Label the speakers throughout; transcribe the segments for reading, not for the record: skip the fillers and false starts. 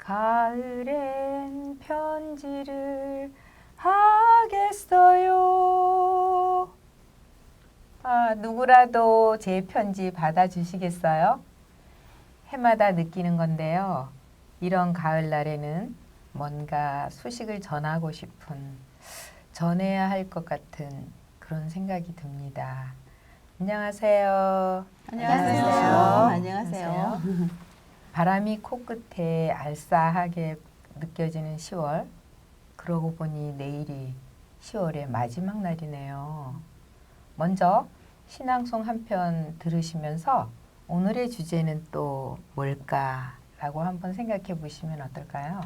Speaker 1: 가을엔 편지를 하겠어요. 누구라도 제 편지 받아주시겠어요? 해마다 느끼는 건데요. 이런 가을날에는 뭔가 소식을 전하고 싶은, 전해야 할 것 같은 그런 생각이 듭니다. 안녕하세요.
Speaker 2: 안녕하세요.
Speaker 1: 안녕하세요. 바람이 코끝에 알싸하게 느껴지는 10월. 그러고 보니 내일이 10월의 마지막 날이네요. 먼저 신앙송 한 편 들으시면서 오늘의 주제는 또 뭘까라고 한번 생각해 보시면 어떨까요?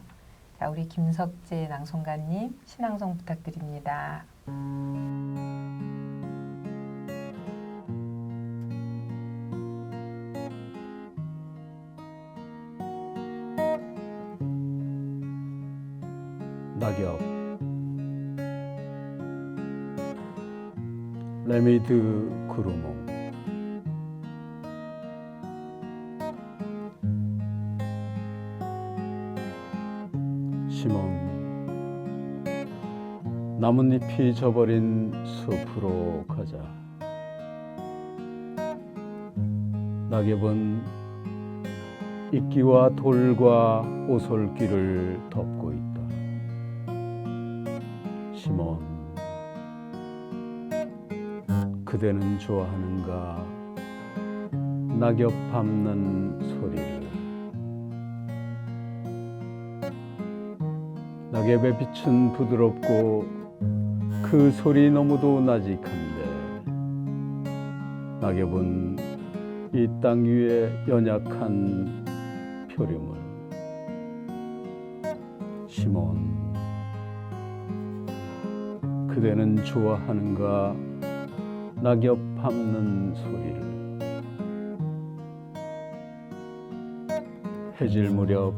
Speaker 1: 자, 우리 김석재 낭송가님 신앙송 부탁드립니다.
Speaker 3: 낙엽 레미드 구루몽 시몬 나뭇잎이 져버린 숲으로 가자. 낙엽은 이끼와 돌과 오솔길을 덮고 있다. 시몬, 그대는 좋아하는가 낙엽 밟는 소리를. 낙엽의 빛은 부드럽고 그 소리 너무도 나직한데 낙엽은 이 땅 위에 연약한 표류물. 시몬, 그대는 좋아하는가 낙엽 밟는 소리를. 해질 무렵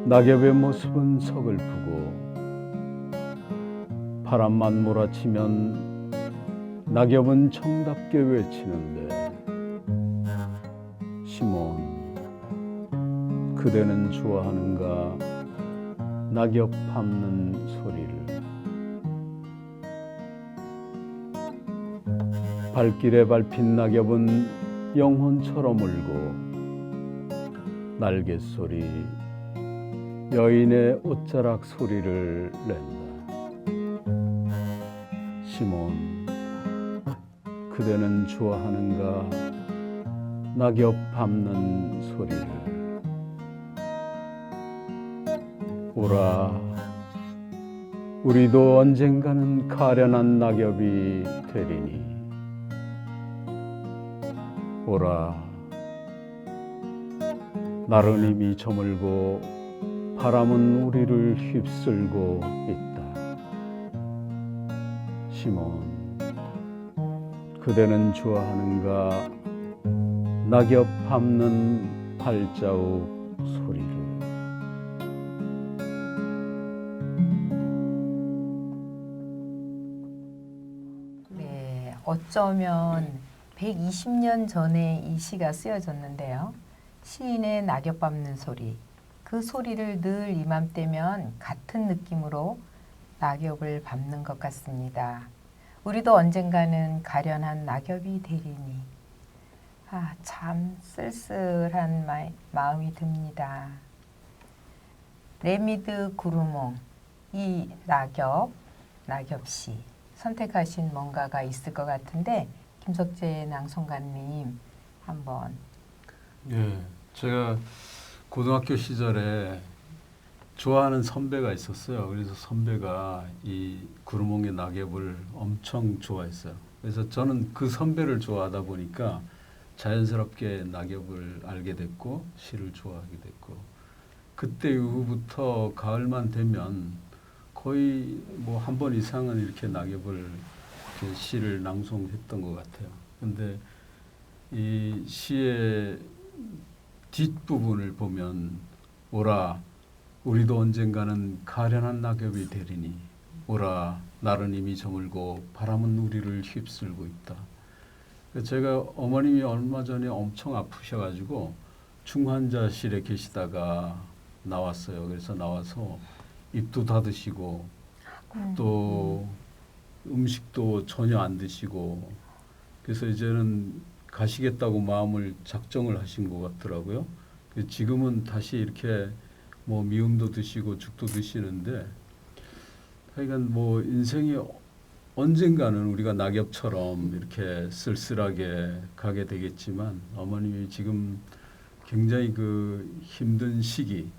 Speaker 3: 낙엽의 모습은 서글프고 바람만 몰아치면 낙엽은 정답게 외치는데 시몬, 그대는 좋아하는가 낙엽 밟는 소리를. 발길에 밟힌 낙엽은 영혼처럼 울고 날갯소리, 여인의 옷자락 소리를 낸다. 시몬, 그대는 좋아하는가 낙엽 밟는 소리를. 오라, 우리도 언젠가는 가련한 낙엽이 되리니. 오라, 날은 이미 저물고 바람은 우리를 휩쓸고 있다. 시몬, 그대는 좋아하는가 낙엽 밟는 발자국 소리를.
Speaker 1: 네, 어쩌면 120년 전에 이 시가 쓰여졌는데요. 시인의 낙엽 밟는 소리, 그 소리를 늘 이맘때면 같은 느낌으로 낙엽을 밟는 것 같습니다. 우리도 언젠가는 가련한 낙엽이 되리니. 참 쓸쓸한 마음이 듭니다. 레미드 구루몽, 이 낙엽시 선택하신 뭔가가 있을 것 같은데 김석재 낭송가님 한번.
Speaker 3: 예, 제가 고등학교 시절에 좋아하는 선배가 있었어요. 그래서 선배가 이 구루몽의 낙엽을 엄청 좋아했어요. 그래서 저는 그 선배를 좋아하다 보니까 자연스럽게 낙엽을 알게 됐고 시를 좋아하게 됐고, 그때 이후부터 가을만 되면 거의 뭐 한 번 이상은 이렇게 낙엽을 이렇게 시를 낭송했던 것 같아요. 근데 이 시의 뒷부분을 보면 오라, 우리도 언젠가는 가련한 낙엽이 되리니. 오라, 날은 이미 저물고 바람은 우리를 휩쓸고 있다. 제가 어머님이 얼마 전에 엄청 아프셔가지고 중환자실에 계시다가 나왔어요. 그래서 나와서 입도 닫으시고
Speaker 1: 음.
Speaker 3: 또 음식도 전혀 안 드시고 그래서 이제는 가시겠다고 마음을 작정을 하신 것 같더라고요. 지금은 다시 이렇게 뭐 미음도 드시고 죽도 드시는데 하여간 뭐 인생이 언젠가는 우리가 낙엽처럼 이렇게 쓸쓸하게 가게 되겠지만 어머님이 지금 굉장히 그 힘든 시기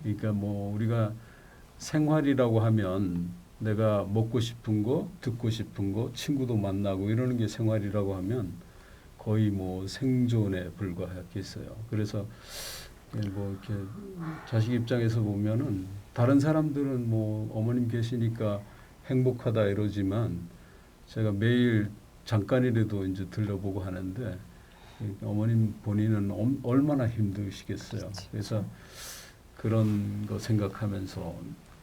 Speaker 3: 그러니까 뭐 우리가 생활이라고 하면 내가 먹고 싶은 거, 듣고 싶은 거, 친구도 만나고 이러는 게 생활이라고 하면 거의 뭐 생존에 불과하겠어요. 그래서 뭐 이렇게 자식 입장에서 보면은 다른 사람들은 뭐 어머님 계시니까 행복하다 이러지만 제가 매일 잠깐이라도 이제 들려보고 하는데 어머님 본인은 얼마나 힘드시겠어요. 그래서 그런 거 생각하면서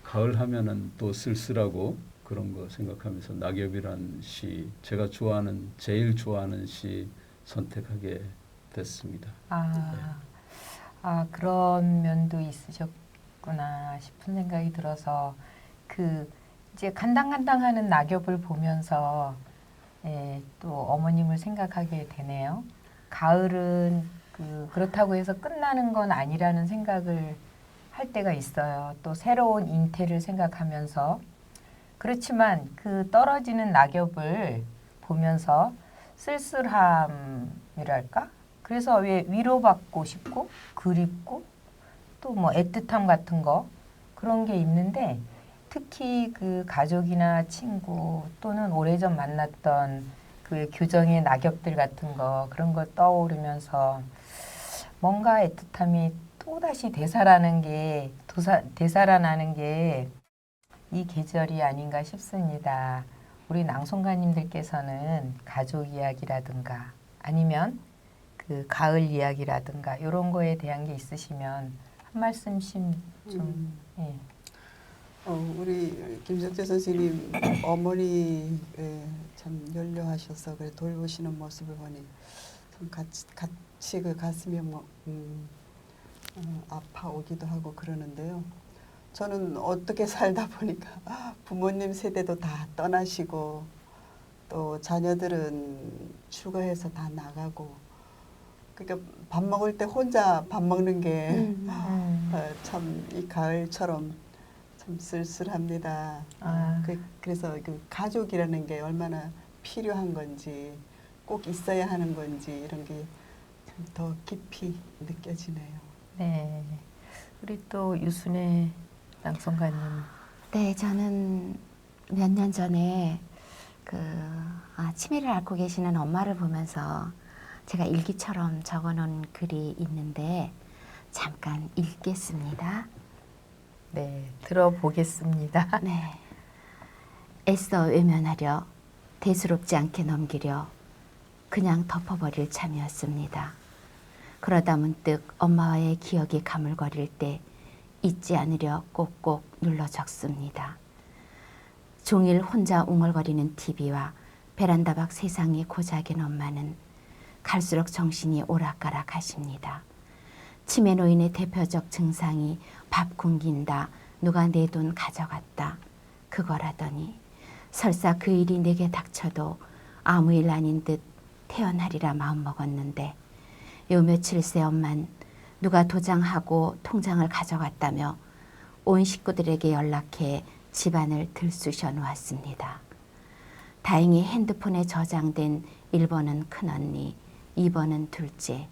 Speaker 3: 가을 하면은 또 쓸쓸하고 그런 거 생각하면서 낙엽이란 시 제가 좋아하는 제일 좋아하는 시 선택하게 됐습니다.
Speaker 1: 그런 면도 있으셨구나 싶은 생각이 들어서 그 이제 간당간당하는 낙엽을 보면서 또 어머님을 생각하게 되네요. 가을은 그렇다고 해서 끝나는 건 아니라는 생각을 할 때가 있어요. 또 새로운 잉태를 생각하면서 그렇지만 그 떨어지는 낙엽을 보면서 쓸쓸함이랄까? 그래서 왜 위로받고 싶고 그립고 또 뭐 애틋함 같은 거 그런 게 있는데 특히 그 가족이나 친구 또는 오래전 만났던 그 교정의 낙엽들 같은 거 그런 거 떠오르면서 뭔가 애틋함이 또다시 되살아나는 게 이 계절이 아닌가 싶습니다. 우리 낭송가님들께서는 가족 이야기라든가 아니면 그 가을 이야기라든가 이런 거에 대한 게 있으시면 한 말씀씩 좀 예.
Speaker 2: 우리 김석재 선생님 어머니 참 연료하셔서 그래 돌보시는 모습을 보니 참 같이 그 가슴이 아파오기도 하고 그러는데요. 저는 어떻게 살다 보니까 부모님 세대도 다 떠나시고 또 자녀들은 출가해서 다 나가고 그러니까 밥 먹을 때 혼자 밥 먹는 게 참 이 가을처럼 참 쓸쓸합니다. 그래서 그 가족이라는 게 얼마나 필요한 건지 꼭 있어야 하는 건지 이런 게 참 더 깊이 느껴지네요.
Speaker 1: 네. 우리 또 유순애 낭송가님.
Speaker 4: 네, 저는 몇 년 전에 치매를 앓고 계시는 엄마를 보면서 제가 일기처럼 적어놓은 글이 있는데 잠깐 읽겠습니다.
Speaker 1: 네, 들어보겠습니다.
Speaker 4: 네. 애써 외면하려 대수롭지 않게 넘기려 그냥 덮어버릴 참이었습니다. 그러다 문득 엄마와의 기억이 가물거릴 때 잊지 않으려 꼭꼭 눌러 적습니다. 종일 혼자 웅얼거리는 TV와 베란다 밖 세상이 고작인 엄마는 갈수록 정신이 오락가락하십니다. 치매 노인의 대표적 증상이 밥 굶긴다, 누가 내 돈 가져갔다, 그거라더니 설사 그 일이 내게 닥쳐도 아무 일 아닌 듯 태어나리라 마음먹었는데 요 며칠 새 엄만 누가 도장하고 통장을 가져갔다며 온 식구들에게 연락해 집안을 들쑤셔 놓았습니다. 다행히 핸드폰에 저장된 1번은 큰언니, 2번은 둘째,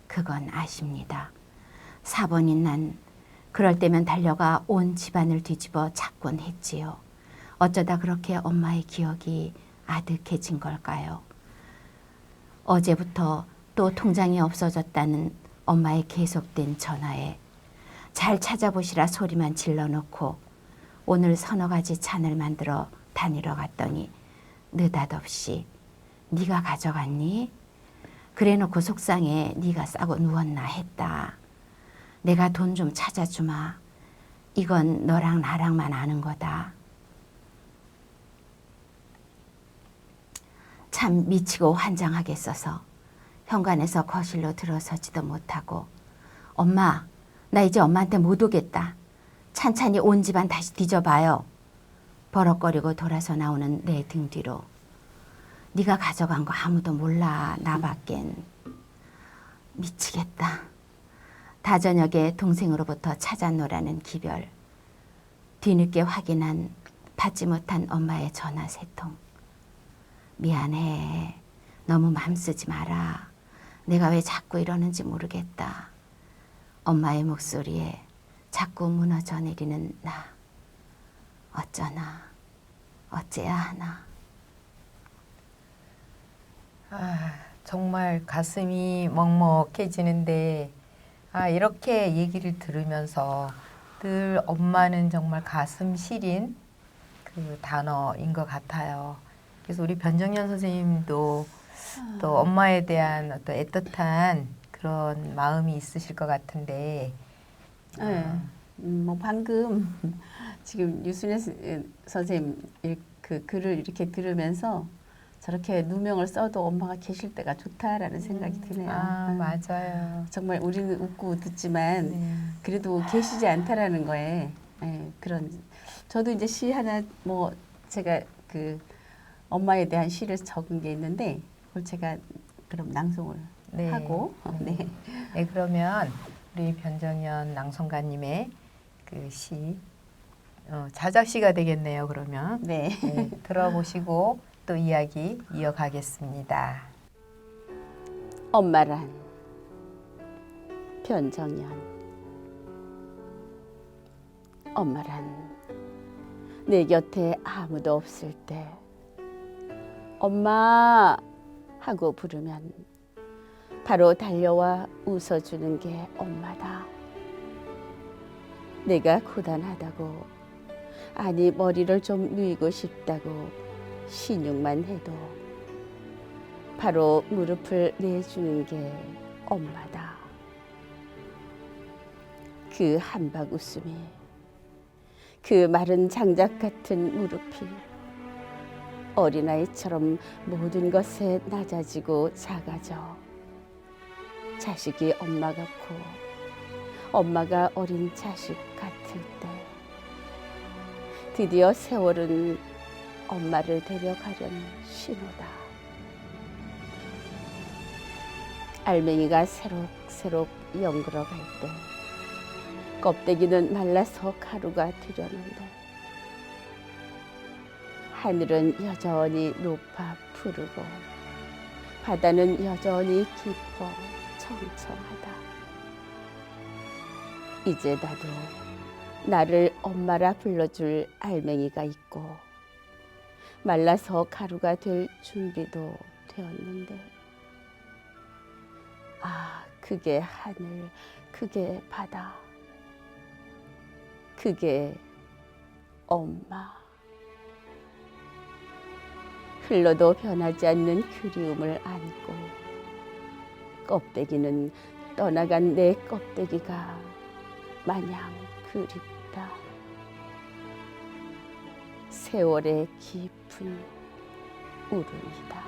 Speaker 4: 그건 아십니다. 4번인 난 그럴 때면 달려가 온 집안을 뒤집어 찾곤 했지요. 어쩌다 그렇게 엄마의 기억이 아득해진 걸까요? 어제부터 또 통장이 없어졌다는 엄마의 계속된 전화에 잘 찾아보시라 소리만 질러놓고 오늘 서너 가지 찬을 만들어 다니러 갔더니 느닷없이 네가 가져갔니? 그래놓고 속상해 네가 싸고 누웠나 했다. 내가 돈 좀 찾아주마. 이건 너랑 나랑만 아는 거다. 참 미치고 환장하겠어서 현관에서 거실로 들어서지도 못하고 엄마 나 이제 엄마한테 못 오겠다. 찬찬히 온 집안 다시 뒤져봐요. 버럭거리고 돌아서 나오는 내 등 뒤로. 네가 가져간 거 아무도 몰라. 나밖엔. 미치겠다. 다저녁에 동생으로부터 찾아노라는 기별. 뒤늦게 확인한 받지 못한 엄마의 전화 세 통. 미안해. 너무 맘 쓰지 마라. 내가 왜 자꾸 이러는지 모르겠다. 엄마의 목소리에 자꾸 무너져 내리는 나. 어쩌나. 어째야 하나.
Speaker 1: 아, 정말 가슴이 먹먹해지는데 이렇게 얘기를 들으면서 늘 엄마는 정말 가슴 시린 그 단어인 것 같아요. 그래서 우리 변정현 선생님도 또 엄마에 대한 어떤 애틋한 그런 마음이 있으실 것 같은데
Speaker 5: 네. 뭐 방금 지금 유순혜 선생님 그 글을 이렇게 들으면서 저렇게 누명을 써도 엄마가 계실 때가 좋다라는 생각이 드네요.
Speaker 1: 맞아요.
Speaker 5: 정말 우리는 웃고 듣지만
Speaker 1: 네.
Speaker 5: 그래도 계시지 않다라는 거에 그런 저도 이제 시 하나 뭐 제가 그 엄마에 대한 시를 적은 게 있는데 그걸 제가 그럼 낭송을
Speaker 1: 네.
Speaker 5: 하고 네.
Speaker 1: 네, 그러면 우리 변정현 낭송가님의 그 시 자작시가 되겠네요. 그러면
Speaker 5: 네.
Speaker 1: 네, 들어보시고 또 이야기 이어가겠습니다.
Speaker 5: 엄마란 변정현. 엄마란 내 곁에 아무도 없을 때 엄마 하고 부르면 바로 달려와 웃어주는 게 엄마다. 내가 고단하다고 아니 머리를 좀 누이고 싶다고 신용만 해도 바로 무릎을 내주는 게 엄마다. 그 한박 웃음이 그 마른 장작 같은 무릎이 어린아이처럼 모든 것에 낮아지고 작아져 자식이 엄마 같고 엄마가 어린 자식 같을 때 드디어 세월은 엄마를 데려가려는 신호다. 알맹이가 새록새록 연그러 갈 때 껍데기는 말라서 가루가 되려는데 하늘은 여전히 높아 푸르고 바다는 여전히 깊어 청청하다. 이제 나도 나를 엄마라 불러줄 알맹이가 있고 말라서 가루가 될 준비도 되었는데 그게 하늘, 그게 바다, 그게 엄마. 흘러도 변하지 않는 그리움을 안고 껍데기는 떠나간 내 껍데기가 마냥 그립다. 세월의 깊은 울음이다.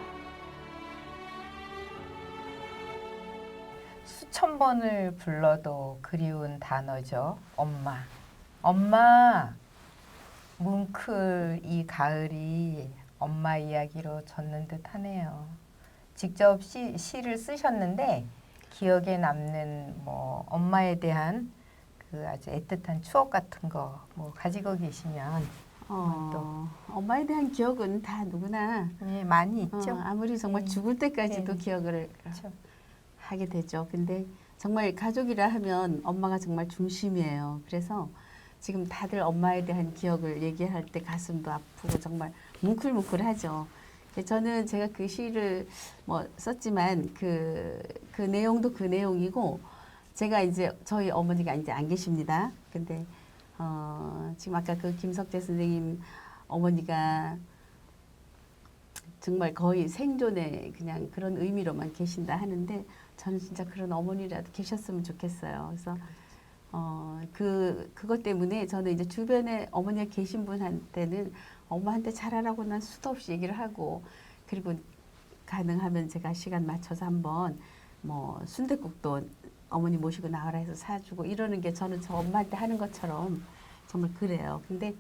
Speaker 1: 수천 번을 불러도 그리운 단어죠. 엄마. 엄마. 뭉클 이 가을이 엄마 이야기로 젖는 듯 하네요. 직접 시를 쓰셨는데 기억에 남는 뭐 엄마에 대한 그 아주 애틋한 추억 같은 거 뭐 가지고 계시면
Speaker 5: 엄마에 대한 기억은 다 누구나
Speaker 1: 많이 있죠.
Speaker 5: 아무리 정말 죽을 때까지도
Speaker 1: 네.
Speaker 5: 기억을
Speaker 1: 그렇죠.
Speaker 5: 하게 되죠. 근데 정말 가족이라 하면 엄마가 정말 중심이에요. 그래서 지금 다들 엄마에 대한 기억을 얘기할 때 가슴도 아프고 정말 뭉클뭉클하죠. 저는 제가 그 시를 뭐 썼지만 그 내용도 그 내용이고 제가 이제 저희 어머니가 이제 안 계십니다. 근데 지금 아까 그 김석재 선생님 어머니가 정말 거의 생존의 그냥 그런 의미로만 계신다 하는데 저는 진짜 그런 어머니라도 계셨으면 좋겠어요. 그래서 그것 때문에 저는 이제 주변에 어머니가 계신 분한테는 엄마한테 잘하라고 난 수도 없이 얘기를 하고 그리고 가능하면 제가 시간 맞춰서 한번 뭐 순댓국도 어머니 모시고 나가라 해서 사주고 이러는 게 저는 저 엄마한테 하는 것처럼 정말 그래요. 근데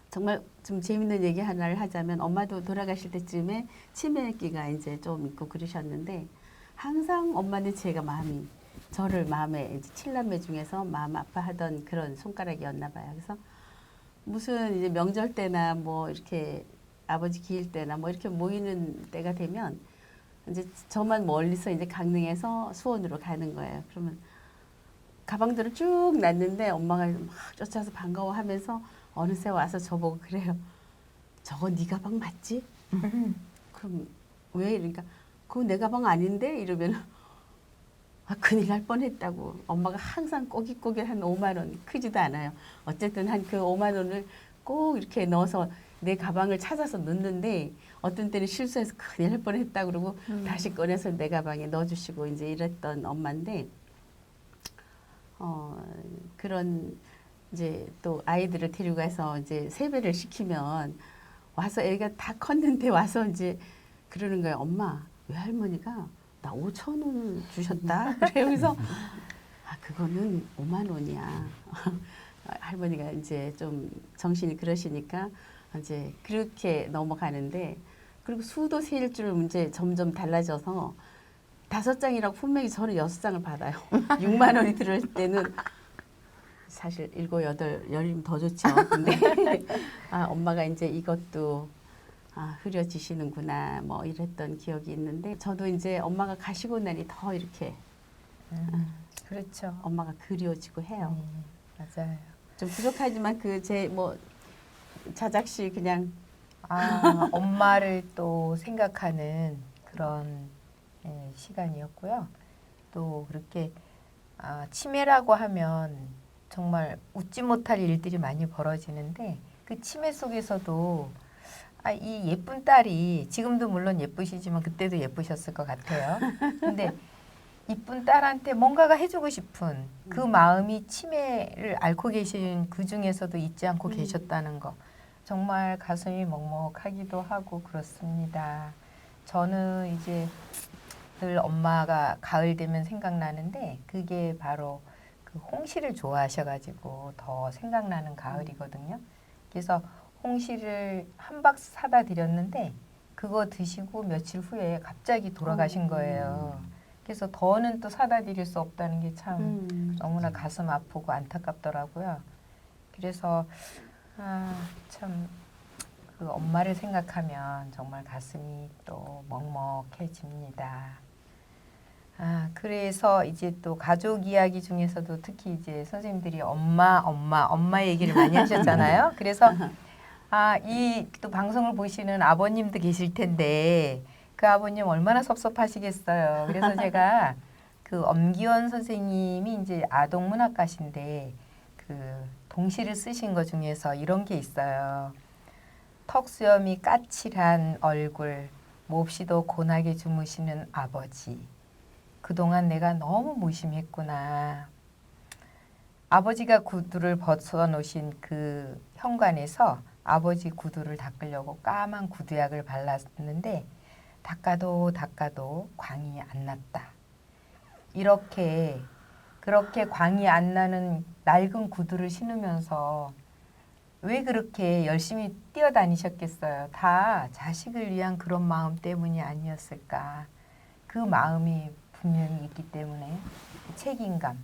Speaker 5: 정말 좀 재밌는 얘기 하나를 하자면 엄마도 돌아가실 때쯤에 치매기가 이제 좀 있고 그러셨는데 항상 엄마는 제가 마음이 저를 마음에 이제 7남매 중에서 마음 아파하던 그런 손가락이었나 봐요. 그래서 무슨 이제 명절 때나 뭐 이렇게 아버지 기일 때나 뭐 이렇게 모이는 때가 되면 이제 저만 멀리서 이제 강릉에서 수원으로 가는 거예요. 그러면 가방들을 쭉 놨는데 엄마가 막 쫓아서 반가워하면서 어느새 와서 저보고 그래요. 저거 네 가방 맞지? 그럼 왜? 이러니까 그거 내 가방 아닌데? 이러면 아, 큰일 날 뻔했다고. 엄마가 항상 꼬깃꼬깃 한 5만 원 크지도 않아요. 어쨌든 한 그 5만 원을 꼭 이렇게 넣어서 내 가방을 찾아서 넣는데 어떤 때는 실수해서 큰일 날 뻔했다 그러고 다시 꺼내서 내 가방에 넣어주시고 이제 이랬던 엄마인데 그런 이제 또 아이들을 데리고 가서 이제 세배를 시키면 와서 애가 다 컸는데 와서 이제 그러는 거예요. 엄마 외할머니가 나 5천 원을 주셨다. 그래요. 그래서 아 그거는 5만 원이야. 할머니가 이제 좀 정신이 그러시니까 이제 그렇게 넘어가는데 그리고 수도 세일 줄 이제 점점 달라져서 5장이라고 분명히 저는 6장을 받아요. 6만 원이 들을 때는 사실 7, 8, 10이면 더 좋죠. 근데 아, 엄마가 이제 이것도 아, 흐려지시는구나 뭐 이랬던 기억이 있는데 저도 이제 엄마가 가시고 나니 더 이렇게
Speaker 1: 그렇죠.
Speaker 5: 엄마가 그리워지고 해요.
Speaker 1: 맞아요.
Speaker 5: 좀 부족하지만 그 제 뭐 자작시 그냥
Speaker 1: 아, 엄마를 또 생각하는 그런 시간이었고요. 또 그렇게 치매라고 하면 정말 웃지 못할 일들이 많이 벌어지는데 그 치매 속에서도 이 예쁜 딸이 지금도 물론 예쁘시지만 그때도 예쁘셨을 것 같아요. 근데 이쁜 딸한테 뭔가가 해주고 싶은 그 마음이 치매를 앓고 계신 그 중에서도 잊지 않고 계셨다는 거 정말 가슴이 먹먹하기도 하고 그렇습니다. 저는 이제 늘 엄마가 가을 되면 생각나는데 그게 바로 그 홍시를 좋아하셔가지고 더 생각나는 가을이거든요. 그래서 홍시를 한 박스 사다 드렸는데 그거 드시고 며칠 후에 갑자기 돌아가신 거예요. 그래서 더는 또 사다 드릴 수 없다는 게 참 너무나 가슴 아프고 안타깝더라고요. 그래서 참 그 엄마를 생각하면 정말 가슴이 또 먹먹해집니다. 그래서 이제 또 가족 이야기 중에서도 특히 이제 선생님들이 엄마 얘기를 많이 하셨잖아요. 그래서 이 또 방송을 보시는 아버님도 계실 텐데 그 아버님 얼마나 섭섭하시겠어요. 그래서 제가 그 엄기원 선생님이 이제 아동문학가신데 그 동시를 쓰신 것 중에서 이런 게 있어요. 턱수염이 까칠한 얼굴, 몹시도 고나게 주무시는 아버지. 그동안 내가 너무 무심했구나. 아버지가 구두를 벗어놓으신 그 현관에서 아버지 구두를 닦으려고 까만 구두약을 발랐는데 닦아도 광이 안 났다. 그렇게 광이 안 나는 낡은 구두를 신으면서 왜 그렇게 열심히 뛰어다니셨겠어요? 다 자식을 위한 그런 마음 때문이 아니었을까. 그 마음이 분명히 있기 때문에 책임감.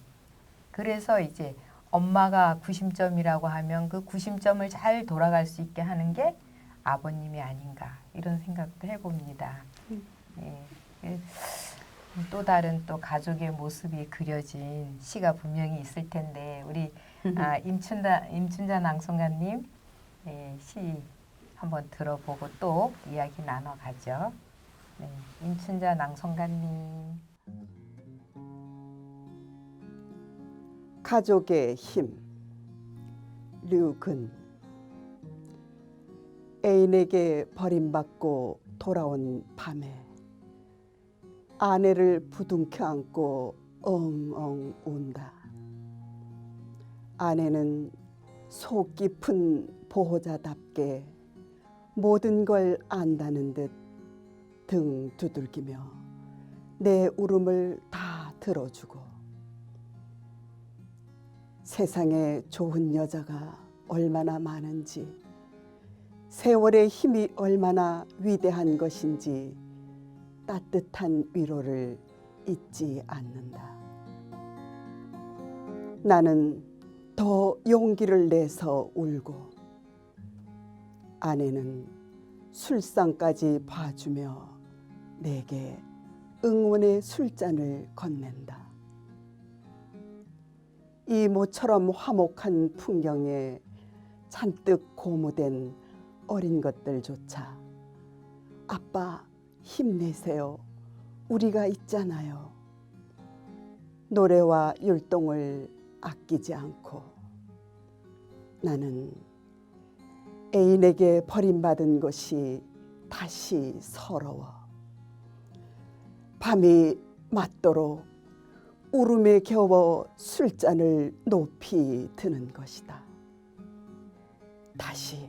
Speaker 1: 그래서 이제 엄마가 구심점이라고 하면 그 구심점을 잘 돌아갈 수 있게 하는 게 아버님이 아닌가 이런 생각도 해봅니다. 또 다른 또 가족의 모습이 그려진 시가 분명히 있을 텐데 우리 임춘자 낭송가님 시 한번 들어보고 또 이야기 나눠가죠. 네, 임춘자 낭송가님.
Speaker 2: 가족의 힘. 류근. 애인에게 버림받고 돌아온 밤에 아내를 부둥켜 안고 엉엉 운다. 아내는 속 깊은 보호자답게 모든 걸 안다는 듯 등 두들기며 내 울음을 다 들어주고 세상에 좋은 여자가 얼마나 많은지 세월의 힘이 얼마나 위대한 것인지 따뜻한 위로를 잊지 않는다. 나는 더 용기를 내서 울고 아내는 술상까지 봐주며 내게 응원의 술잔을 건넨다. 이 모처럼 화목한 풍경에 잔뜩 고무된 어린 것들조차 아빠 힘내세요. 우리가 있잖아요. 노래와 율동을 아끼지 않고 나는 애인에게 버림받은 것이 다시 서러워 밤이 맞도록 울음에 겨워 술잔을 높이 드는 것이다. 다시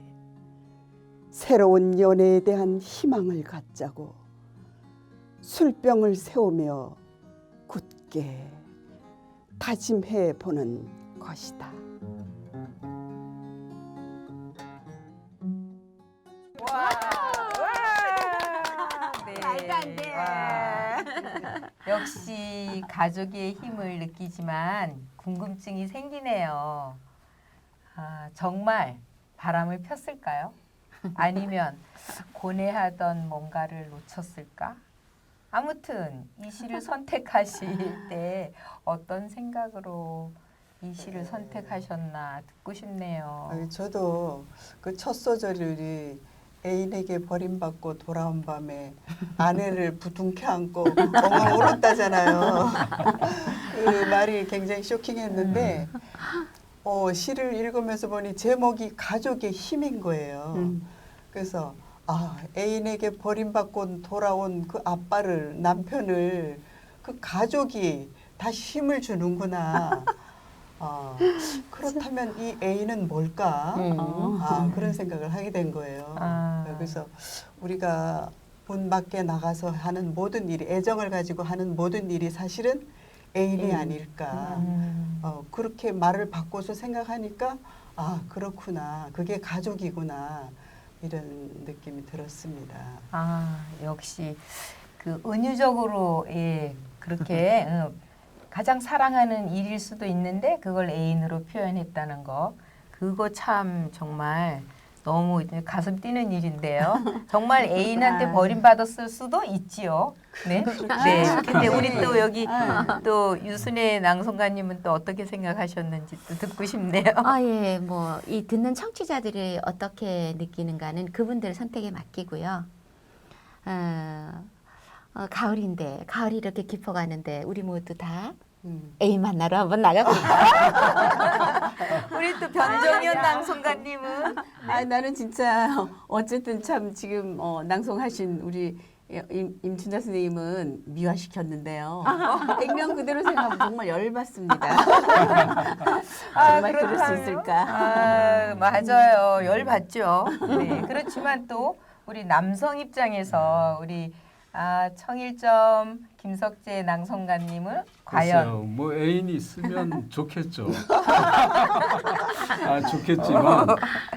Speaker 2: 새로운 연애에 대한 희망을 갖자고 술병을 세우며 굳게 다짐해 보는 것이다.
Speaker 1: 와, 네.
Speaker 4: 말도 안 돼.
Speaker 1: 와. 역시 가족의 힘을 느끼지만 궁금증이 생기네요. 아, 정말 바람을 폈을까요? 아니면 고뇌하던 뭔가를 놓쳤을까? 아무튼 이 시를 선택하실 때 어떤 생각으로 이 시를 선택하셨나 듣고 싶네요.
Speaker 2: 아니, 저도 그 첫 소절이 애인에게 버림받고 돌아온 밤에 아내를 부둥켜 안고 엉엉 울었다잖아요. 그 말이 굉장히 쇼킹했는데 시를 읽으면서 보니 제목이 가족의 힘인 거예요. 그래서 애인에게 버림받고 돌아온 그 아빠를, 남편을 그 가족이 다시 힘을 주는구나. 그렇다면 이 애인은 뭘까? 그런 생각을 하게 된 거예요. 그래서 우리가 문 밖에 나가서 하는 모든 일이, 애정을 가지고 하는 모든 일이 사실은 애인이 아닐까. 그렇게 말을 바꿔서 생각하니까 그렇구나. 그게 가족이구나. 이런 느낌이 들었습니다.
Speaker 1: 역시 그 은유적으로 그렇게 가장 사랑하는 일일 수도 있는데 그걸 애인으로 표현했다는 거, 그거 참 정말 너무 가슴 뛰는 일인데요. 정말 애인한테 버림받았을 수도 있지요. 네. 네. 근데 우리 또 여기 또 유순혜 낭송가님은 또 어떻게 생각하셨는지 또 듣고 싶네요.
Speaker 4: 예, 뭐 이 듣는 청취자들이 어떻게 느끼는가는 그분들 선택에 맡기고요. 가을인데 가을이 이렇게 깊어가는데 우리 모두 다 애인 만나러 한번 나가볼까?
Speaker 1: 우리 또 변정현 낭송가님은
Speaker 5: 나는 진짜 어쨌든 참 지금 낭송하신 우리 임춘자 선생님은 미화시켰는데요. 액면 그대로 생각하면 정말 열받습니다. 정말 그럴 수 있을까?
Speaker 1: 맞아요. 열받죠. 네. 그렇지만 또 우리 남성 입장에서 우리 청일점 김석재 낭송가님은 과연
Speaker 3: 글쎄요, 뭐 애인이 있으면 좋겠죠. 좋겠지만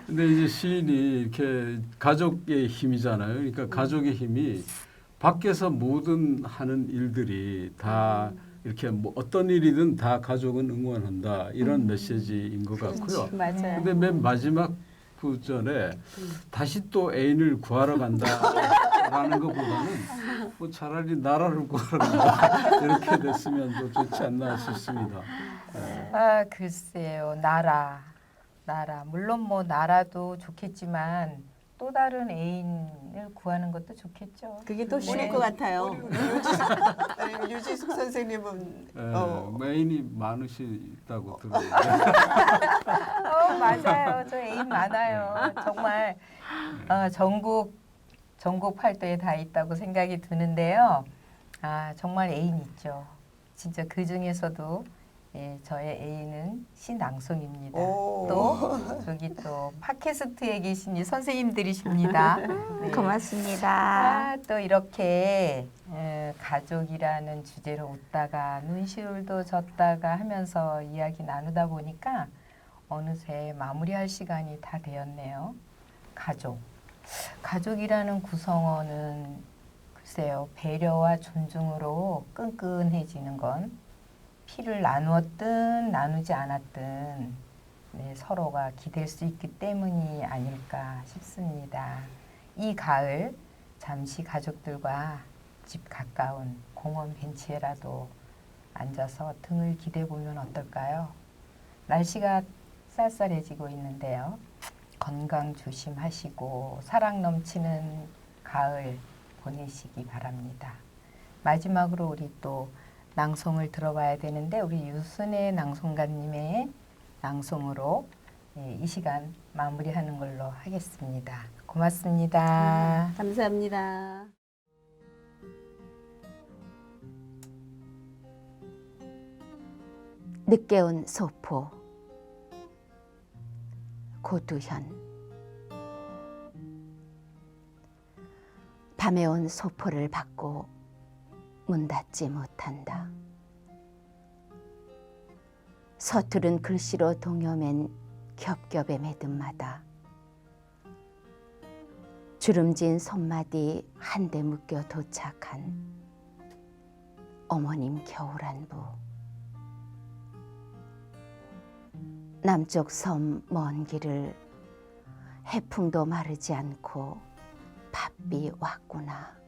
Speaker 3: 근데 이제 시인이 이렇게 가족의 힘이잖아요. 그러니까 가족의 힘이 밖에서 모든 하는 일들이 다 이렇게 뭐 어떤 일이든 다 가족은 응원한다 이런 메시지인 것 같고요.
Speaker 5: 맞아요.
Speaker 3: 근데 맨 마지막 구절에 다시 또 애인을 구하러 간다라는 것보다는 뭐 차라리 나라를 구하러 간다 이렇게 됐으면 더 좋지 않나 싶습니다.
Speaker 1: 글쎄요. 나라. 물론 뭐 나라도 좋겠지만 또 다른 애인을 구하는 것도 좋겠죠.
Speaker 5: 그게 더 쉬울 것 같아요.
Speaker 2: 유지숙 선생님은
Speaker 3: 애인이 많으시다고 들어요.
Speaker 1: 맞아요. 저 애인 많아요. 정말 전국 팔도에 다 있다고 생각이 드는데요. 정말 애인 있죠. 진짜 그 중에서도 예, 저의 A는 신앙송입니다.
Speaker 2: 오.
Speaker 1: 또 저기 또 팟캐스트에 계신 이 선생님들이십니다. 네.
Speaker 4: 고맙습니다.
Speaker 1: 아, 또 이렇게 가족이라는 주제로 웃다가 눈시울도 졌다가 하면서 이야기 나누다 보니까 어느새 마무리할 시간이 다 되었네요. 가족. 가족이라는 구성원은 글쎄요, 배려와 존중으로 끈끈해지는 건 피를 나누었든 나누지 않았든 네, 서로가 기댈 수 있기 때문이 아닐까 싶습니다. 이 가을 잠시 가족들과 집 가까운 공원 벤치에라도 앉아서 등을 기대보면 어떨까요? 날씨가 쌀쌀해지고 있는데요. 건강 조심하시고 사랑 넘치는 가을 보내시기 바랍니다. 마지막으로 우리 또 낭송을 들어봐야 되는데 우리 유순애 낭송가님의 낭송으로 이 시간 마무리하는 걸로 하겠습니다. 고맙습니다.
Speaker 5: 감사합니다.
Speaker 4: 늦게 온 소포. 고두현. 밤에 온 소포를 받고 문 닫지 못한다. 서투른 글씨로 동여맨 겹겹의 매듭마다 주름진 손마디 한데 묶여 도착한 어머님 겨울안부. 남쪽 섬 먼 길을 해풍도 마르지 않고 바삐 왔구나.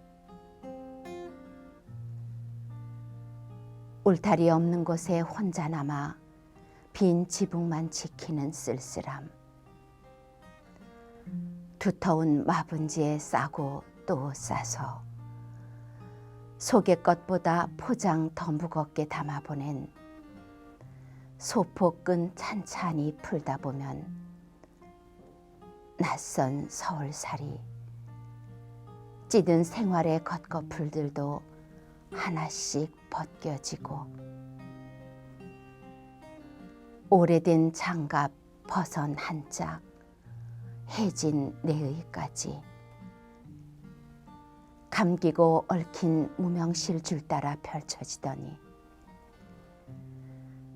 Speaker 4: 울타리 없는 곳에 혼자 남아 빈 지붕만 지키는 쓸쓸함. 두터운 마분지에 싸고 또 싸서 속의 것보다 포장 더 무겁게 담아보낸 소포끈 찬찬히 풀다 보면 낯선 서울살이 찌든 생활의 겉꺼풀들도 하나씩 벗겨지고 오래된 장갑 버선 한 짝 해진 내의까지 감기고 얽힌 무명실 줄 따라 펼쳐지더니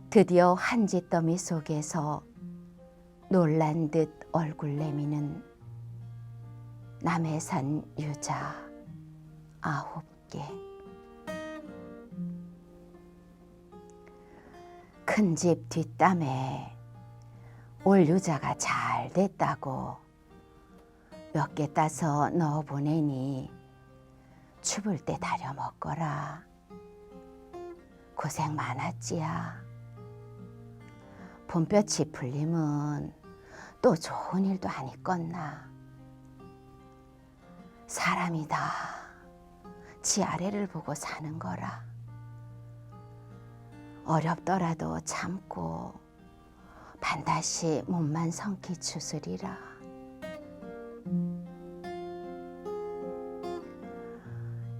Speaker 4: 드디어 한짓더미 속에서 놀란 듯 얼굴 내미는 남해산 유자 9개. 큰 집 뒷담에 올 유자가 잘 됐다고 몇 개 따서 넣어보내니 추울 때 다려 먹거라. 고생 많았지야. 봄볕이 풀리면 또 좋은 일도 안 있겠나. 사람이다. 지 아래를 보고 사는 거라. 어렵더라도 참고 반드시 몸만 성키 추스리라.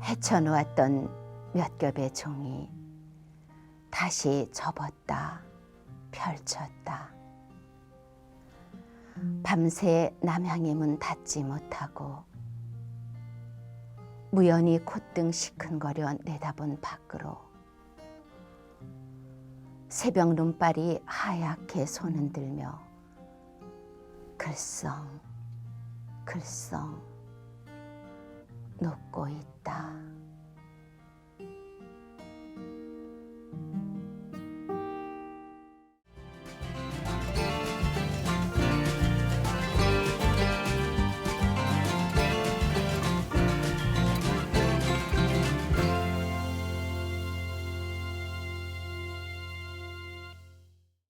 Speaker 4: 헤쳐놓았던 몇 겹의 종이 다시 접었다 펼쳤다. 밤새 남향의 문 닫지 못하고 무연히 콧등 시큰거려 내다본 밖으로 새벽 눈발이 하얗게 손은 들며 글썽 글썽 녹고 있다.